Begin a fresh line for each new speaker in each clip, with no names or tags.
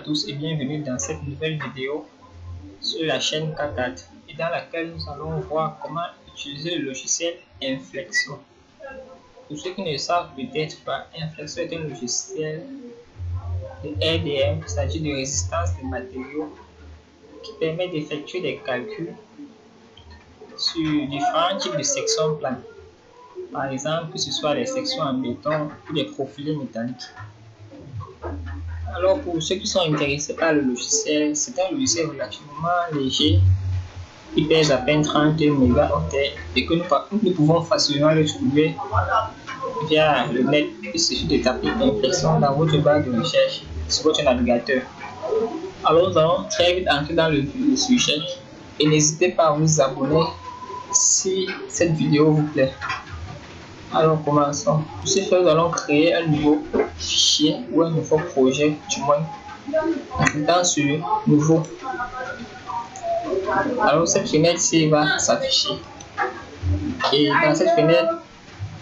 tous et bienvenue dans cette nouvelle vidéo sur la chaîne K4 et dans laquelle nous allons voir comment utiliser le logiciel Inflexo. Pour ceux qui ne le savent peut-être pas, Inflexo est un logiciel de RDM, c'est-à-dire de résistance des matériaux, qui permet d'effectuer des calculs sur différents types de sections planes. Par exemple, que ce soit des sections en béton ou des profilés métalliques. Alors, pour ceux qui sont intéressés par le logiciel, c'est un logiciel relativement léger qui pèse à peine 30 mégaoctets et que nous pouvons facilement le trouver via le net. Il suffit de taper Inflexo dans votre barre de recherche sur votre navigateur. Alors, nous allons très vite entrer dans le vif du sujet et n'hésitez pas à vous abonner si cette vidéo vous plaît. Alors commençons. Pour ce faire, nous allons créer un nouveau fichier ou un nouveau projet, du moins, en cliquant sur Nouveau. Alors cette fenêtre-ci va s'afficher. Et dans cette fenêtre,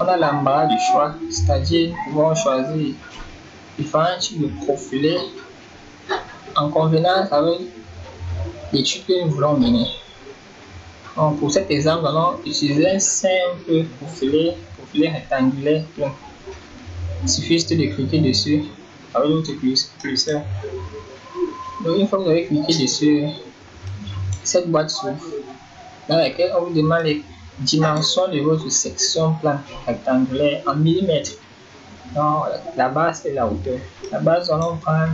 on a l'embarras du choix, c'est-à-dire nous pouvons choisir différents types de profilés en convenance avec l'étude que nous voulons mener. Donc, pour cet exemple, nous allons utiliser un simple profilé rectangulaire plein. Il suffit juste de cliquer dessus avec votre curseur. Donc, une fois que vous avez cliqué dessus, cette boîte s'ouvre dans laquelle on vous demande les dimensions de votre section plane rectangulaire en millimètres. Donc, la base et la hauteur. La base, nous allons prendre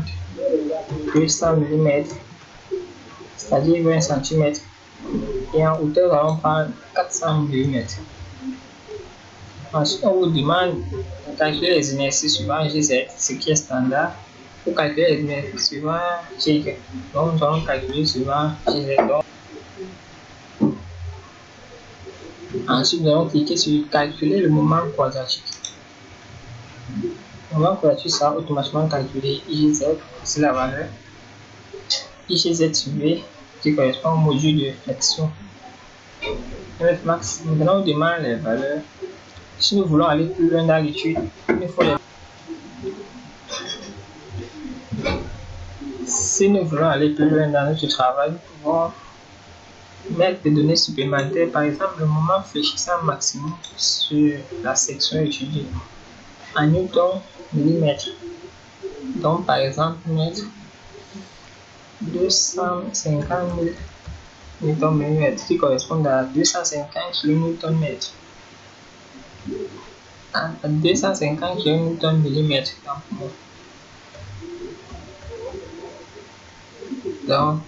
200 mm, c'est-à-dire 20 cm. Et en hauteur, nous allons prendre 400 mm. Ensuite, on vous demande de calculer les inerties suivant GZ, ce qui est standard. Pour calculer les inerties suivant GY, donc nous allons calculer suivant GZ. Ensuite, nous allons cliquer sur calculer le moment quadratique. Le moment quadratique sera automatiquement calculé IGZ, c'est la valeur IGZ sur V qui correspond au module de flexion. Max, maintenant on demande les valeurs. Si nous voulons aller plus loin dans l'étude, il faut les. Si nous voulons aller plus loin dans notre travail, nous pouvons mettre des données supplémentaires, par exemple le moment fléchissant maximum sur la section étudiée en newton millimètre. Donc par exemple mettre 250 000 newton millimètre qui correspond à 250 kN mètre. À 250 kN millimètre. Donc,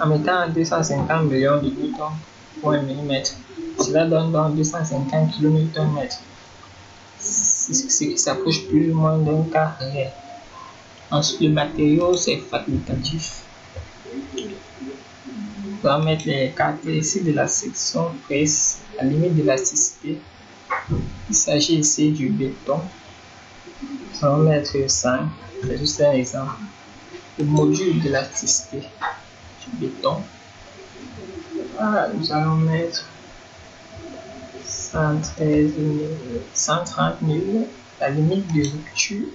en mettant 250 millions de newtons pour un millimètre, cela donne donc 250 kN mètre. Ce qui s'approche plus ou moins d'un cas réel. Ensuite, le matériau, c'est facultatif. On va mettre les caractéristiques de la section presse, la limite d'élasticité. Il s'agit ici du béton. On va mettre 5, c'est juste un exemple. Le module d'élasticité du béton. Voilà, nous allons mettre 113 000, 130 000, la limite de rupture.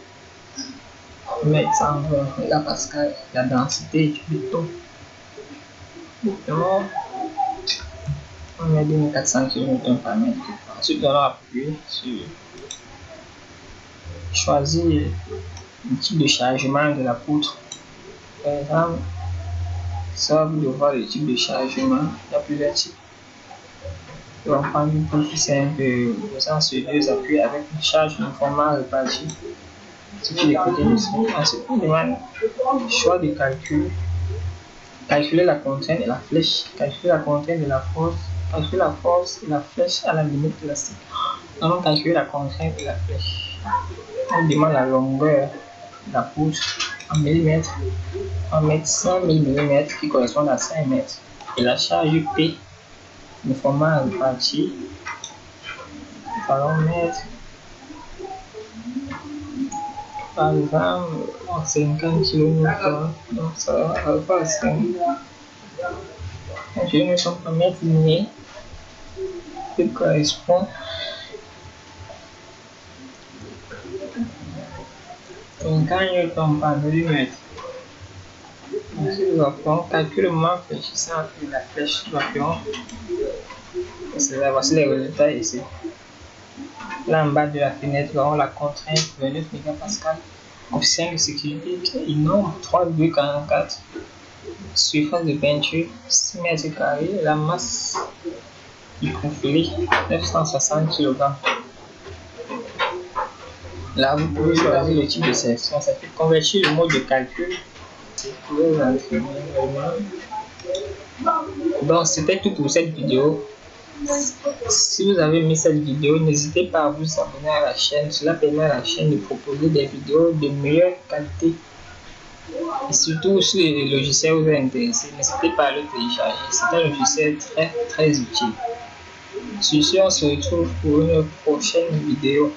On va mettre 120 mégapascal, la densité du béton. Donc, on met 2400 kN par mètre. Ensuite, nous allons appuyer sur choisir le type de chargement de la poutre. Par exemple, ça vous de voir le type de chargement, il y a plusieurs types. On va prendre une poutre simple posant sur deux appuis avec une charge uniformément répartie. Il suffit de cliquer dessus. Ensuite, on demande le choix de calcul. Calculer la contrainte et la flèche. Calculer la contrainte et la force. Calculer la force et la flèche à la limite élastique. Nous allons calculer la contrainte et la flèche. On demande la longueur de la poutre en millimètres. On va mettre 100 000 mm qui correspond à 5 mètres. Et la charge P, uniformément répartie, nous allons mettre par exemple 50 kN. Donc ça va pas 5 kN par mètre linéaire qui correspond à 50 N par millimètre. cliquez sur le vacuum, calcule le moment fléchissant et la flèche du vacuum. Voici les résultats ici. Là en bas de la fenêtre, nous avons la contrainte 29 mégapascal. Option de sécurité qui est énorme, 3,44. Surface de peinture 6 mètres carrés. La masse du profilé 960 kg. Là, vous pouvez choisir le type de sélection. Ça peut convertir le mode de calcul. Vous pouvez vous entraîner vraiment. Donc, c'était tout pour cette vidéo. Si vous avez aimé cette vidéo, n'hésitez pas à vous abonner à la chaîne. Cela permet à la chaîne de proposer des vidéos de meilleure qualité. Et surtout, si les logiciels vous intéressent, n'hésitez pas à le télécharger. C'est un logiciel très utile. Sur ce, on se retrouve pour une prochaine vidéo.